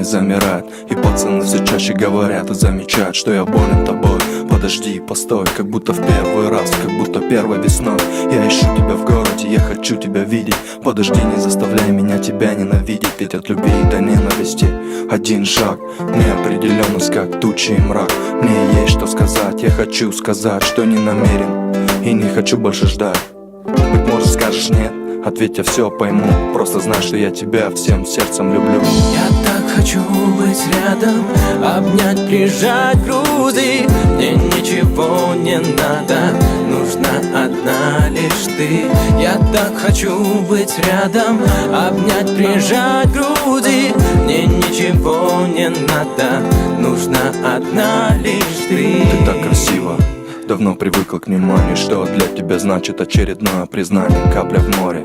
замирает. И пацаны все чаще говорят и замечают, что я болен тобой. Подожди, постой, как будто в первый раз, как будто первой весной. Я ищу тебя в городе, я хочу тебя видеть. Подожди, не заставляй меня тебя ненавидеть, ведь от любви до ненависти один шаг. Неопределенность, как тучи и мрак. Мне есть что сказать, я хочу сказать, что не намерен и не хочу больше ждать. Быть может, скажешь нет, ответь, я все пойму. Просто знай, что я тебя всем сердцем люблю. Я так хочу быть рядом, обнять, прижать к груди. Мне ничего не надо, нужна одна лишь ты. Я так хочу быть рядом, обнять, прижать к груди. Мне ничего не надо, нужна одна лишь ты. Ты так красива, давно привыкла к вниманию, что для тебя значит очередное признание. Капля в море,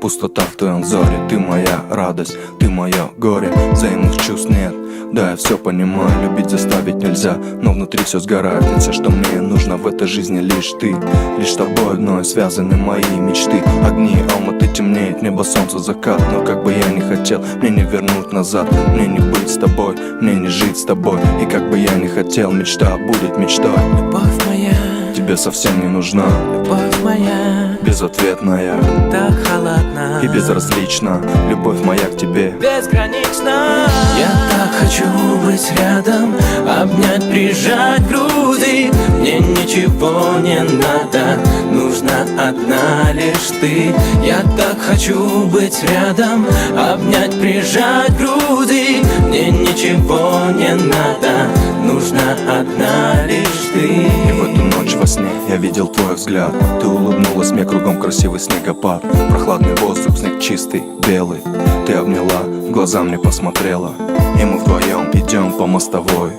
пустота в твоем взоре. Ты моя радость, ты мое горе. Взаимных чувств нет, да, я все понимаю. Любить заставить нельзя, но внутри все сгорает. Ведь все, что мне нужно в этой жизни, лишь ты. Лишь с тобой одной связаны мои мечты. Огни Алматы темнеет, небо, солнце, закат. Но как бы я ни хотел, мне не вернуть назад. Мне не быть с тобой, мне не жить с тобой. И как бы я ни хотел, мечта будет мечтой. Любовь моя, тебе совсем не нужна. любовь моя, безответная, так холодна и безразлична. Любовь моя к тебе безгранична. Я так хочу быть рядом, обнять, прижать к груди. Мне ничего не надо, нужна одна лишь ты. Я так хочу быть рядом, обнять, прижать к груди. Мне ничего не надо, нужна одна лишь ты. И в эту ночь во сне я видел твой взгляд. Ты улыбнулась мне, кругом красивый снегопад. Прохладный воздух, снег чистый, белый. Ты обняла, в глаза мне посмотрела. И мы вдвоем идем по мостовой.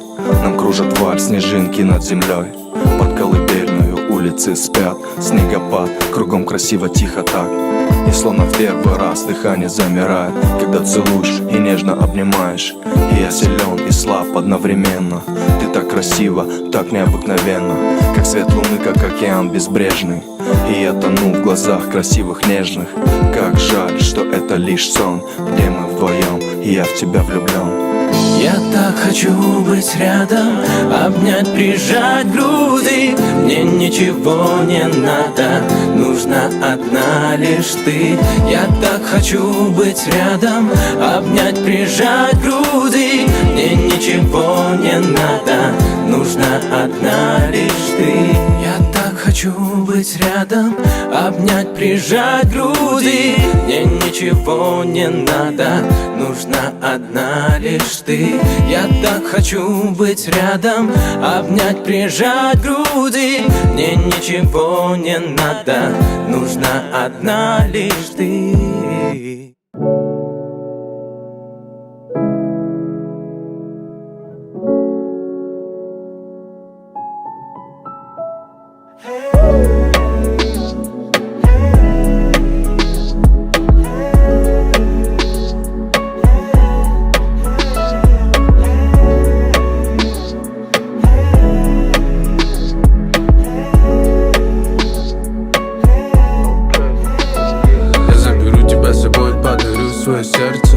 Нам кружат вальс, снежинки над землей. Под колыбельную улицы спят. Снегопад, кругом красиво, тихо так. И словно в первый раз дыхание замирает, когда целуешь и нежно обнимаешь. И я силен и слаб одновременно. Ты так красиво, так необыкновенно, как свет луны, как океан безбрежный. И я тону в глазах красивых, нежных. Как жаль, что это лишь сон, где мы вдвоем, и я в тебя влюблен. Я так хочу быть рядом, обнять, прижать к груди. Мне ничего не надо, нужна одна лишь ты. Я так хочу быть рядом, обнять, прижать к груди. Мне ничего не надо, нужна одна лишь ты. Я так хочу быть рядом, обнять, прижать к груди. Мне ничего не надо, нужна одна лишь ты. Я так хочу быть рядом, обнять, прижать к груди. Мне ничего не надо, нужна одна лишь ты. Свое сердце,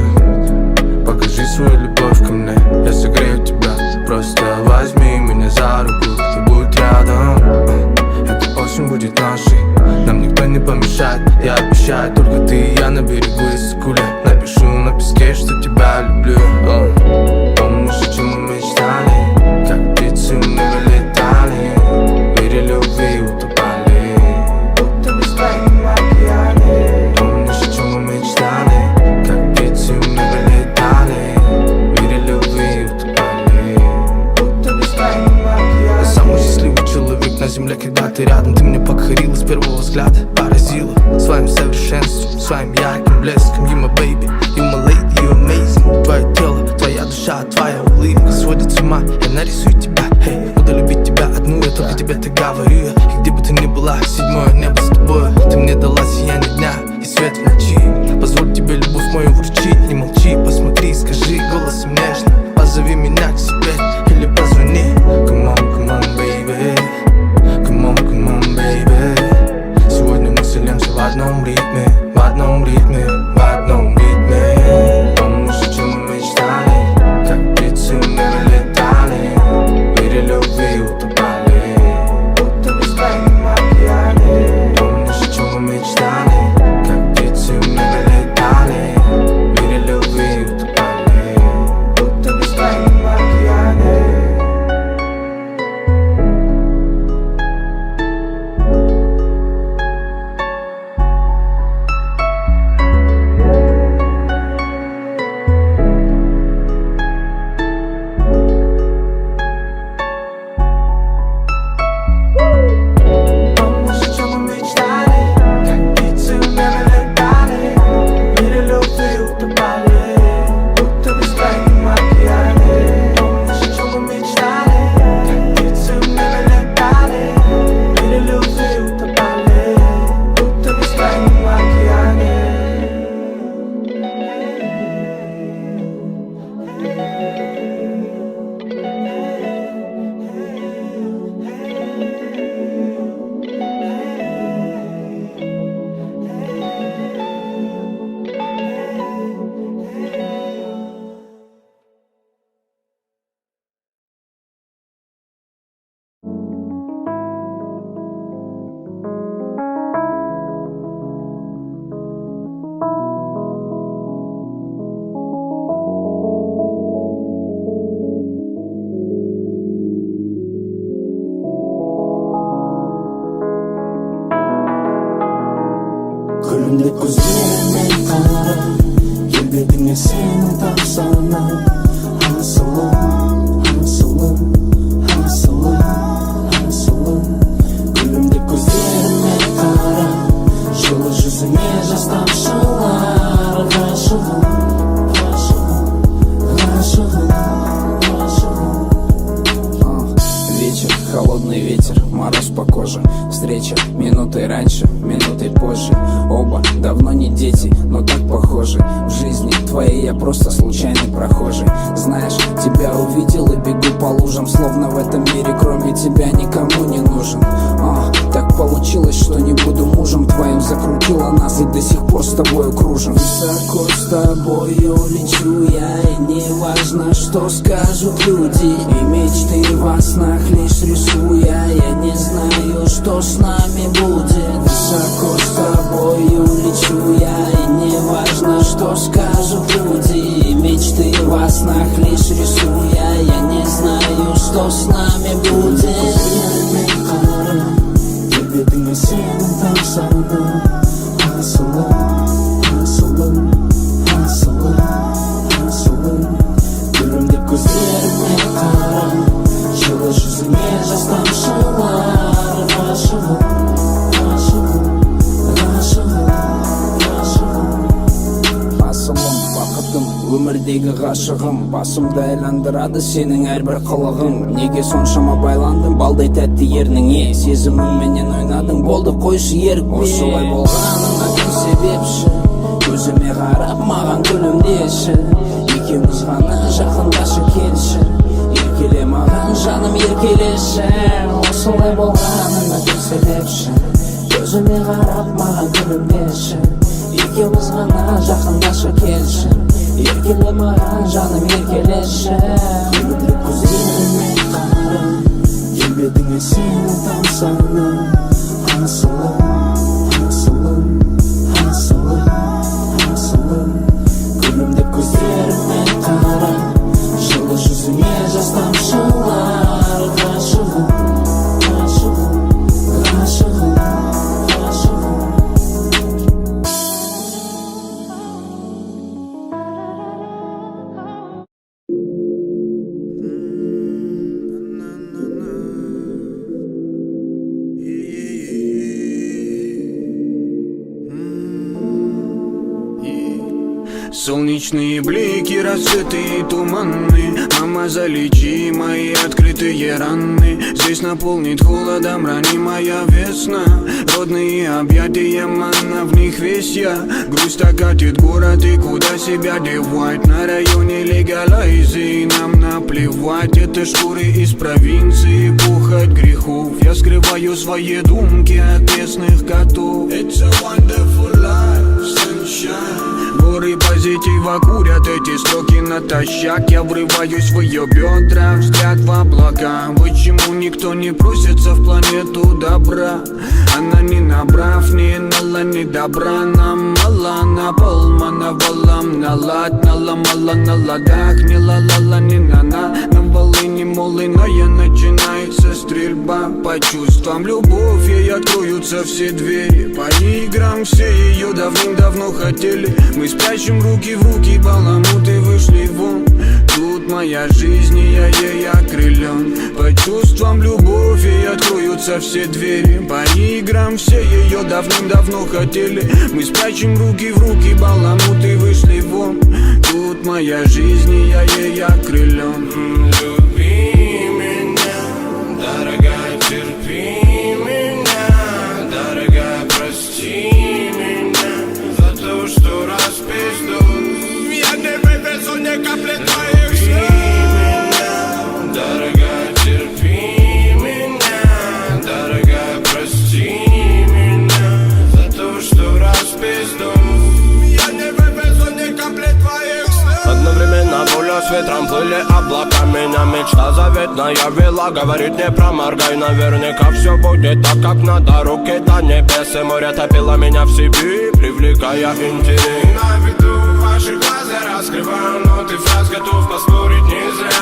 покажи свою любовь ко мне. Я согрею тебя, просто возьми меня за руку и будь рядом. Эта осень будет нашей, нам никто не помешает. Я обещаю, только ты и я на берегу Иссык-Куле. Напишу на песке, что тебя люблю. Помнишь, о чем мы мечтали, как птицы мы вылетали, в мире любви утопали, будто без твоим океане. Помнишь, о чем мы мечтали, на земле, когда ты рядом. Ты мне покорила с первого взгляда, поразила своим совершенством, своим ярким блеском. You my baby, you my lady, you amazing. Твое тело, твоя душа, твоя улыбка сводит с ума. Я нарисую тебя, hey, буду любить тебя одну. Я только тебе так говорю. И где бы ты ни была, седьмое небо с тобой. Ты мне дала сияние дня и свет в ночи. Позволь тебе любовь мою вручить. Не молчи, посмотри, скажи голосом нежно. Позови меня к себе или позвони. Come on, baby. Come on, baby. Сегодня мы вселимся в одном ритме, в одном ритме, в одном ритме. Помнишь, о чем мы мечтали, көздеріме қара, келбетіңе сені тапсана. Асылым, асылым, асылым, асылым. Күлімдеп көздеріме қара, жылы жүзіңе жас тамшылар. Ғашығым, ғашығым, ғашығым, ғашығым. Вечер, холодный ветер, мороз по коже. Встреча минутой раньше, минутой позже. Оба давно не дети, но так похожи. В жизни твоей я просто случайный прохожий. Знаешь, тебя увидел и бегу по лужам, словно в этом мире кроме тебя никому не нужен. Так получилось, что не буду мужем твоим. Закрутила нас и до сих пор с тобою кружим. Высоко с тобою лечу я, и не важно, что скажут люди. И мечты во снах лишь рисуя, я не знаю, что с нами будет. Высоко с тобою лечу я, и не важно, что скажут люди. И мечты во снах лишь рисуя, я не знаю, что с нами будет. Келбетіңе сені тапсана. Асылым, асылым, асылым, асылым. Күлімдеп көздеріме қара, жылы жүзіңе жас тамшылар. Ғашығым, ғашығым, ғашығым, ғашығым. Асылым, бақытым, өмірдегі ғашығым. Басымды айландырады сенің әрбір қылығың. Неге соншама байландың балдай тәтті ерніңе? Сезімімменен ойнадың, болды қойшы ерікпе. Осылай болғаныңа кім себепші? Көзіме қарап маған күлімдеші. Екеуміз ғана жақындашы келші. Еркеле маған жаным еркелеші. Осылай болғаныңа кім себепші? Көзіме қарап маған күлімдеші. Екеуміз ғана жақындашы келші. Еркеле маған жаным еркелеші. Күлімдеп көздеріме қара, келбетіңе сені тамсана. Асылым, асылым, асылым, асылым. Күлімдеп көздеріме қара, жылы жүзіңе жас тамшылар. Ғашығым, ғашығым, ғашығым, ғашығым. Солнечные блики, рассветы и туманы. Мама, залечи мои открытые раны. Здесь наполнит холодом ранимая весна. Родные объятия, манна, в них весь я. Грусть окатит город, и куда себя девать? На районе легалайзи, нам наплевать. Это шкуры из провинции, пухоть грехов. Я скрываю свои думки от местных котов. It's a wonderful life, sunshine. Горы позитива курят эти строки натощак. Я врываюсь в ее бедра, взгляд в облака. Почему никто не просится в планету добра? Она не набрав, не нала, не добра. Нам мало, на пол мановалам налад. Наломала на ладах, не ла-ла-ла, не на-на. На волыне молыная начинается стрельба. По чувствам любовь, ей откроются все двери. По играм все ее давным-давно хотели. Мы спрячем руки в руки, баламуты вышли вон. Тут моя жизнь, и я ей окрылен. По чувствам любовь, ей откроются все двери. По играм все ее давным-давно хотели. Мы спрячем руки в руки, баламуты вышли вон. Тут моя жизнь, и я ей окрылен. Люби меня, дорогая, терпи меня. Дорогая, прости меня за то, что распизду. Я не вывезу ни капли твоих слез. Дорогая, терпи меня. Дорогая, прости меня за то, что распизду. Я не вывезу ни капли твоих слез. Одновременно воля с ветром плыли облака. Меня мечта заветная вела. Говорит, не проморгай, наверняка все будет так, как надо. Руки до небес, и море топило меня в себе, привлекая интерес. На виду ваших глаз я раскрываю ноты фраз, готов поспорить не зря.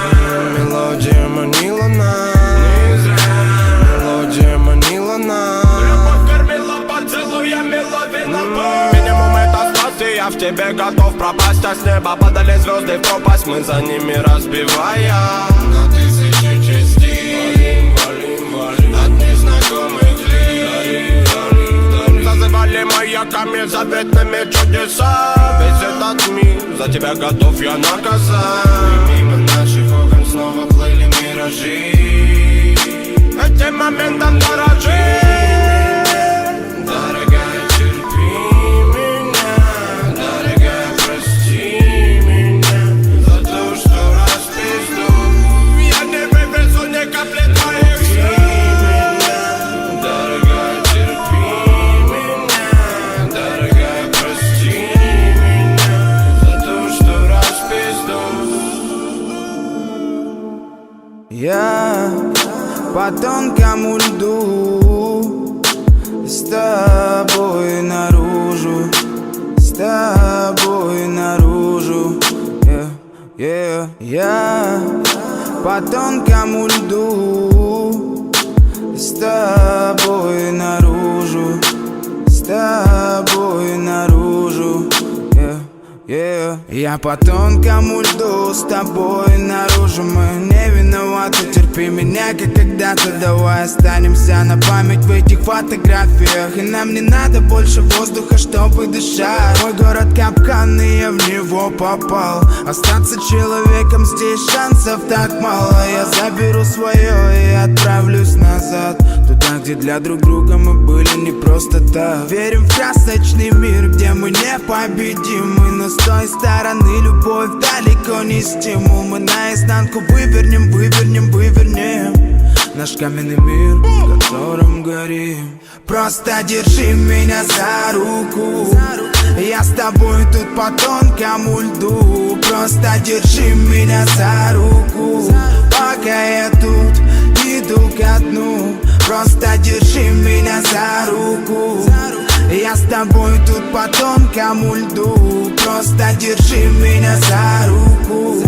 Мелодия манила нас, не зря. Мелодия манила нас. Любовь кормила поцелуями, лови напор. Минимум тебе готов пропасть, а с неба падали звезды в пропасть, мы за ними разбивая на тысячи частей. Валим от незнакомых лиц. Зазывали маяками заветными чудеса. Весь этот мир за тебя готов я наказать. Мимо наших окон снова плыли миражи. Этим моментом дорожи. Дорогая, терпи меня. Дорогая, прости меня за то, что распизду. Я не вывезу ни капли твоих слез. Дорогая, терпи меня. Дорогая, прости меня за то, что распизду. Я по тонкому льду, с тобой наружу, с тобой наружу, Я по тонкому льду, с тобой наружу, с тобой наружу, Я по тонкому льду, с тобой наружу. Мы не виноваты, терпи меня, как когда-то. Давай останемся на память в этих фотографиях. И нам не надо больше воздуха, чтобы дышать. Мой город капкан, и я в него попал. Остаться человеком здесь шансов так мало. Я заберу свое и отправлюсь назад, туда, где для друг друга мы были не просто так. Верим в красочный мир, где мы непобедимы, но с той стороны любовь далеко не стимул. Мы наизнанку вывернем наш каменный мир, в котором горим. Просто держи меня за руку, я с тобой тут по тонкому льду. Просто держи меня за руку, пока я тут иду ко дну. Просто держи меня за руку, я с тобой тут по тонкому льду. Просто держи меня за руку.